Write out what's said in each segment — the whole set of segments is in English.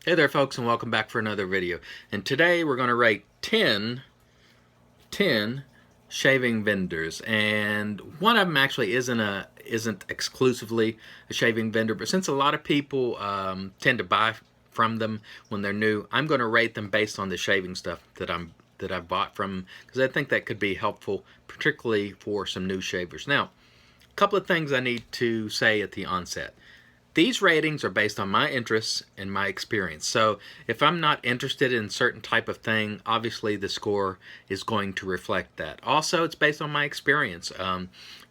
Hey there folks, and welcome back for another video. And today we're going to rate 10 shaving vendors, and one of them actually isn't exclusively a shaving vendor, but since a lot of people tend to buy from them when they're new, I'm going to rate them based on the shaving stuff that I've bought from them, because I think that could be helpful, particularly for some new shavers. Now, a couple of things I need to say at the onset. These ratings are based on my interests and my experience. So if I'm not interested in a certain type of thing, obviously the score is going to reflect that. Also, it's based on my experience.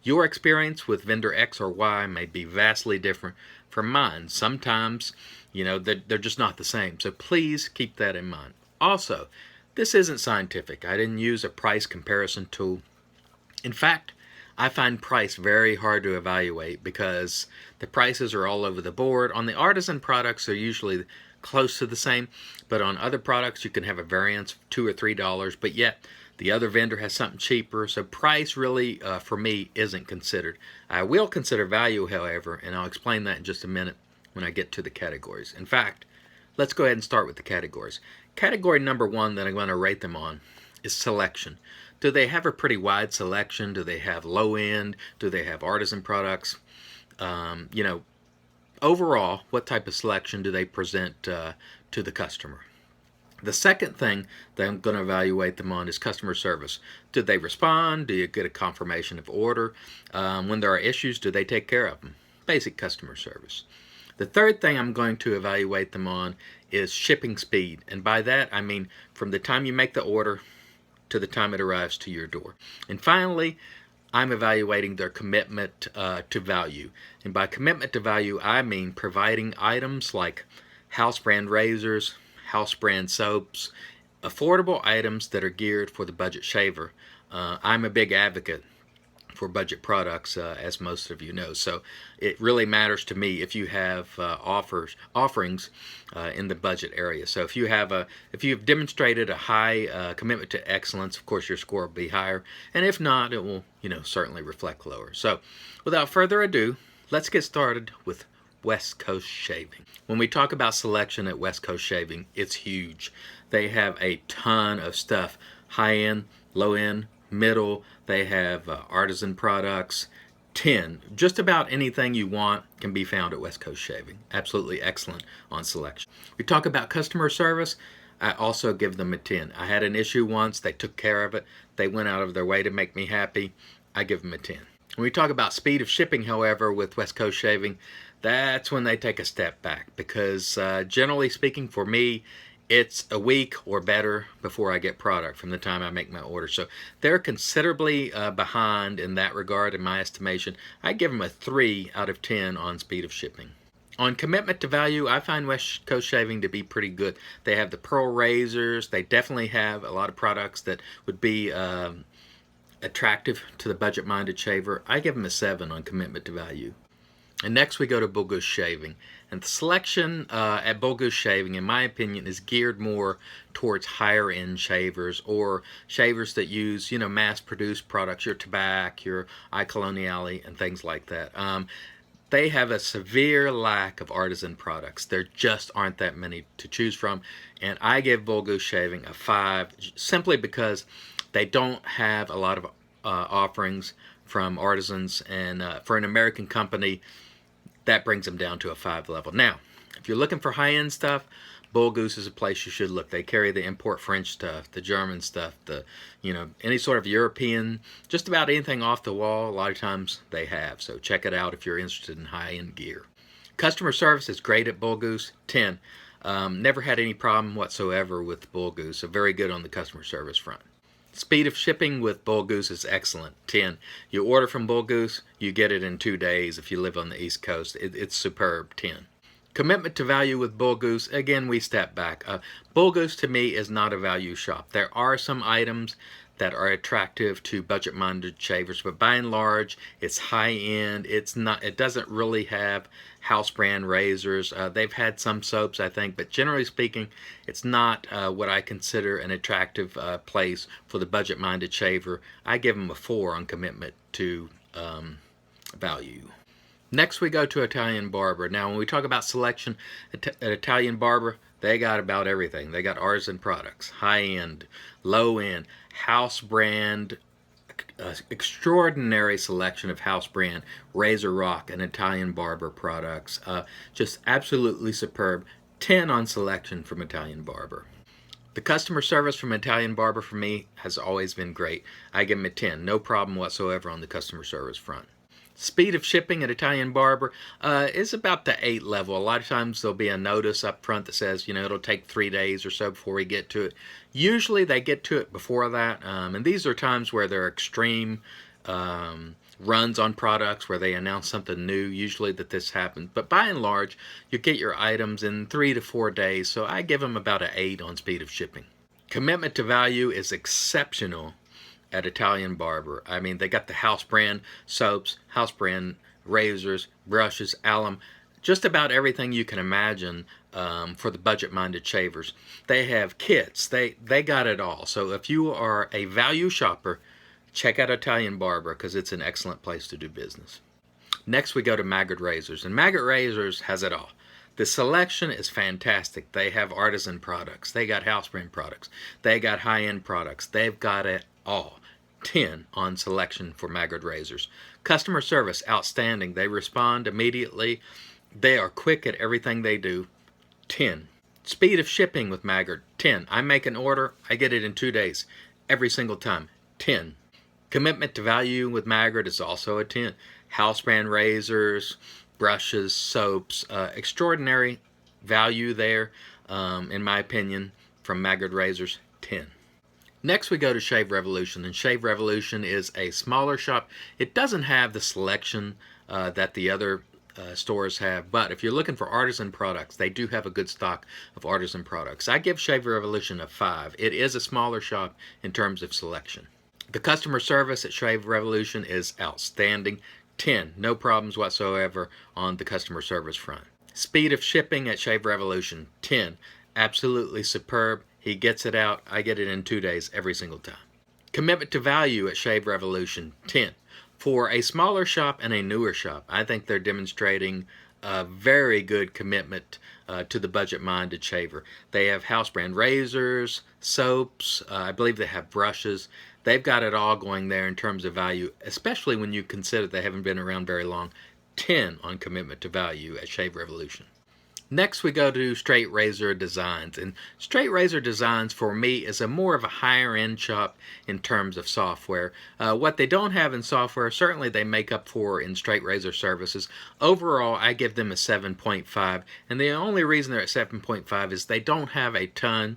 Your experience with vendor X or Y may be vastly different from mine. Sometimes, they're just not the same. So please keep that in mind. Also, this isn't scientific. I didn't use a price comparison tool. In fact, I find price very hard to evaluate because the prices are all over the board. On the artisan products, they're usually close to the same, but on other products, you can have a variance of $2 or $3, but yet the other vendor has something cheaper. So price really, for me, isn't considered. I will consider value, however, and I'll explain that in just a minute when I get to the categories. In fact, let's go ahead and start with the categories. Category number one that I'm going to rate them on is selection. Do they have a pretty wide selection? Do they have low end? Do they have artisan products? Overall, what type of selection do they present to the customer? The second thing that I'm going to evaluate them on is customer service. Do they respond? Do you get a confirmation of order? When there are issues, do they take care of them? Basic customer service. The third thing I'm going to evaluate them on is shipping speed. And by that, I mean from the time you make the order to the time it arrives to your door. And finally, I'm evaluating their commitment to value. And by commitment to value, I mean providing items like house brand razors, house brand soaps, affordable items that are geared for the budget shaver. I'm a big advocate for budget products, as most of you know. So it really matters to me if you have offerings in the budget area. So if you've demonstrated a high commitment to excellence, of course your score will be higher, and if not, it will certainly reflect lower. So without further ado, let's get started with West Coast Shaving. When we talk about selection at West Coast Shaving, it's huge. They have a ton of stuff, high end, low end, middle. They have artisan products. 10, just about anything you want can be found at West Coast Shaving. Absolutely excellent on selection. We talk about customer service. I also give them a 10. I had an issue once. They took care of it. They went out of their way to make me happy. I give them a 10. When we talk about speed of shipping, however, with West Coast Shaving, that's when they take a step back, because generally speaking, for me, it's a week or better before I get product from the time I make my order. So they're considerably behind in that regard, in my estimation. I give them a 3 out of 10 on speed of shipping. On commitment to value, I find West Coast Shaving to be pretty good. They have the pearl razors. They definitely have a lot of products that would be attractive to the budget-minded shaver. I give them a 7 on commitment to value. And next we go to Boca Shaving. And the selection at Boca Shaving, in my opinion, is geared more towards higher end shavers, or shavers that use, mass-produced products, your Tabac, your iColoniale, and things like that. They have a severe lack of artisan products. There just aren't that many to choose from. And I give Boca Shaving a 5 simply because they don't have a lot of offerings from artisans, and for an American company, that brings them down to a 5 level. Now, if you're looking for high-end stuff, Bull Goose is a place you should look. They carry the import French stuff, the German stuff, any sort of European, just about anything off the wall, a lot of times they have. So check it out if you're interested in high-end gear. Customer service is great at Bull Goose, 10. Never had any problem whatsoever with Bull Goose, so very good on the customer service front. Speed of shipping with Bull Goose is excellent, 10. You order from Bull Goose, you get it in 2 days if you live on the East Coast. It's superb, 10. Commitment to value with Bull Goose, again, we step back. Bull Goose to me is not a value shop. There are some items that are attractive to budget-minded shavers, but by and large, it's high-end. It doesn't really have house brand razors. They've had some soaps, I think, but generally speaking, it's not what I consider an attractive place for the budget-minded shaver. I give them a 4 on commitment to value. Next we go to Italian Barber. Now when we talk about selection at Italian Barber, They got about everything. They got artisan products, high end, low end, house brand, extraordinary selection of house brand Razor Rock and Italian Barber products. Just absolutely superb. 10 on selection from Italian Barber. The customer service from Italian Barber for me has always been great. I give them a 10. No problem whatsoever on the customer service front. Speed of shipping at Italian Barber is about the 8 level. A lot of times there'll be a notice up front that says, it'll take 3 days or so before we get to it. Usually they get to it before that, and these are times where there are extreme runs on products where they announce something new, usually that this happens. But by and large, you get your items in 3 to 4 days, so I give them about an 8 on speed of shipping. Commitment to value is exceptional at Italian Barber. I mean, they got the house brand soaps, house brand razors, brushes, alum, just about everything you can imagine for the budget-minded shavers. They have kits. They got it all. So if you are a value shopper, check out Italian Barber because it's an excellent place to do business. Next we go to Maggot Razors, and Maggot Razors has it all. The selection is fantastic. They have artisan products. They got house brand products. They got high-end products. They've got it all. 10 on selection for Maggot Razors. Customer service, outstanding. They respond immediately. They are quick at everything they do. 10. Speed of shipping with Maggot, 10. I make an order, I get it in 2 days. Every single time, 10. Commitment to value with Maggot is also a 10. House brand razors, brushes, soaps, extraordinary value there, in my opinion, from Maggot Razors, 10. Next we go to Shave Revolution, and Shave Revolution is a smaller shop. It doesn't have the selection that the other stores have, but if you're looking for artisan products, they do have a good stock of artisan products. I give Shave Revolution a 5. It is a smaller shop in terms of selection. The customer service at Shave Revolution is outstanding. 10. No problems whatsoever on the customer service front. Speed of shipping at Shave Revolution, 10. Absolutely superb. He gets it out. I get it in 2 days every single time. Commitment to value at Shave Revolution, 10. For a smaller shop and a newer shop, I think they're demonstrating a very good commitment to the budget-minded shaver. They have house brand razors, soaps, I believe they have brushes. They've got it all going there in terms of value, especially when you consider they haven't been around very long. 10 on commitment to value at Shave Revolution. Next we go to Straight Razor Designs, and Straight Razor Designs for me is a more of a higher end shop in terms of software. What they don't have in software, certainly they make up for in Straight Razor services. Overall, I give them a 7.5, and the only reason they're at 7.5 is they don't have a ton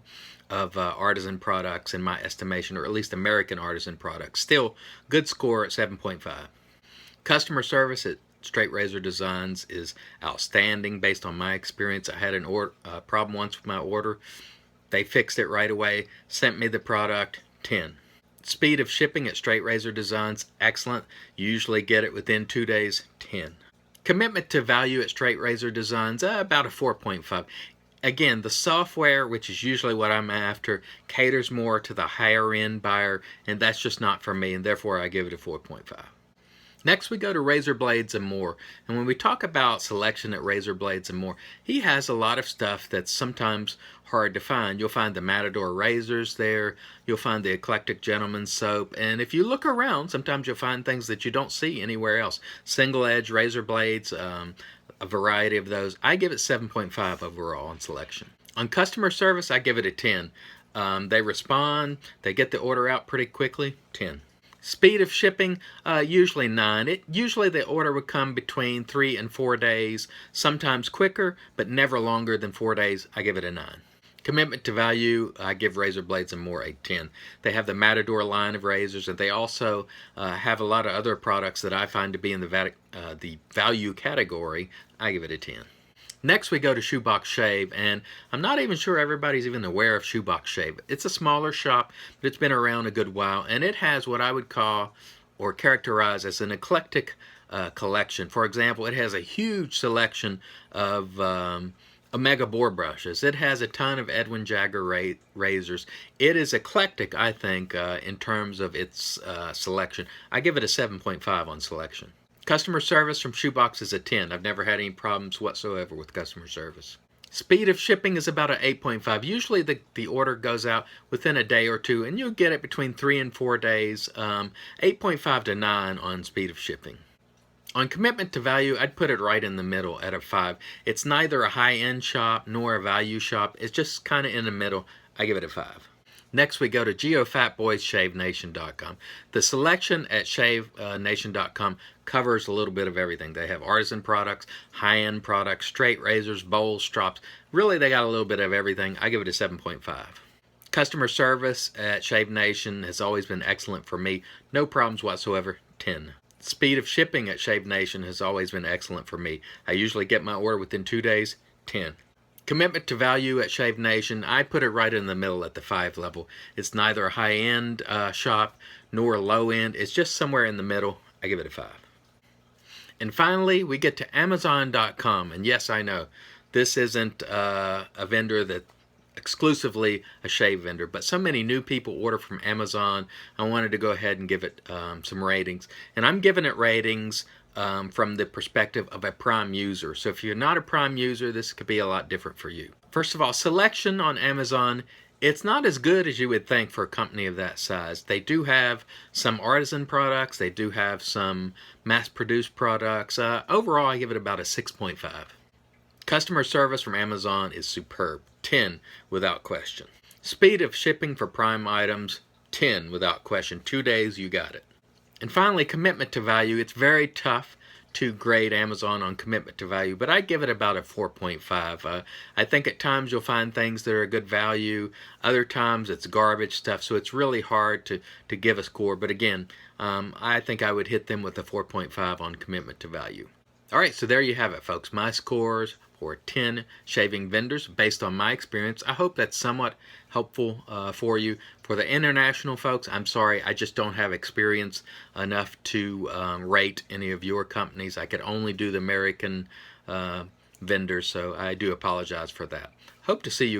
of artisan products in my estimation, or at least American artisan products. Still, good score at 7.5. Customer service at Straight Razor Designs is outstanding based on my experience. I had a problem once with my order. They fixed it right away, sent me the product, 10. Speed of shipping at Straight Razor Designs, excellent. Usually get it within 2 days, 10. Commitment to value at Straight Razor Designs, about a 4.5. Again, the software, which is usually what I'm after, caters more to the higher end buyer, and that's just not for me, and therefore I give it a 4.5. Next we go to Razor Blades and More, and when we talk about selection at Razor Blades and More, he has a lot of stuff that's sometimes hard to find. You'll find the Matador razors there, you'll find the Eclectic Gentleman soap, and if you look around, sometimes you'll find things that you don't see anywhere else. Single edge razor blades, a variety of those. I give it 7.5 overall on selection. On customer service, I give it a 10. They respond, they get the order out pretty quickly, 10. Speed of shipping, usually 9. Usually the order would come between 3 and 4 days, sometimes quicker, but never longer than 4 days. I give it a 9. Commitment to value, I give Razor Blades and More a 10. They have the Matador line of razors, and they also have a lot of other products that I find to be in the value category. I give it a 10. Next we go to Shoebox Shave, and I'm not even sure everybody's even aware of Shoebox Shave. It's a smaller shop, but it's been around a good while, and it has what I would call or characterize as an eclectic collection. For example, it has a huge selection of Omega bore brushes. It has a ton of Edwin Jagger razors. It is eclectic, I think, in terms of its selection. I give it a 7.5 on selection. Customer service from Shoebox is a 10. I've never had any problems whatsoever with customer service. Speed of shipping is about an 8.5. Usually the order goes out within a day or two, and you'll get it between 3 and 4 days. 8.5 to 9 on speed of shipping. On commitment to value, I'd put it right in the middle at a 5. It's neither a high-end shop nor a value shop. It's just kind of in the middle. I give it a 5. Next, we go to GeoFatBoysShaveNation.com. The selection at ShaveNation.com covers a little bit of everything. They have artisan products, high-end products, straight razors, bowls, strops. Really, they got a little bit of everything. I give it a 7.5. Customer service at Shave Nation has always been excellent for me. No problems whatsoever. 10. Speed of shipping at Shave Nation has always been excellent for me. I usually get my order within 2 days. 10. Commitment to value at Shave Nation, I put it right in the middle at the 5 level. It's neither a high-end shop nor a low-end. It's just somewhere in the middle. I give it a 5. And finally, we get to Amazon.com. And yes, I know, this isn't a vendor that exclusively a shave vendor, but so many new people order from Amazon. I wanted to go ahead and give it some ratings, and I'm giving it ratings from the perspective of a Prime user. So if you're not a Prime user, this could be a lot different for you. First of all, selection on Amazon, it's not as good as you would think for a company of that size. They do have some artisan products. They do have some mass-produced products. Overall, I give it about a 6.5. Customer service from Amazon is superb. 10 without question. Speed of shipping for Prime items, 10 without question. 2 days, you got it. And finally, commitment to value. It's very tough to grade Amazon on commitment to value, but I give it about a 4.5. I think at times you'll find things that are a good value. Other times it's garbage stuff, so it's really hard to give a score. But again, I think I would hit them with a 4.5 on commitment to value. All right, so there you have it, folks. My scores for 10 shaving vendors based on my experience. I hope that's somewhat helpful for you. For the international folks, I'm sorry, I just don't have experience enough to rate any of your companies. I could only do the American vendors, so I do apologize for that. Hope to see you guys.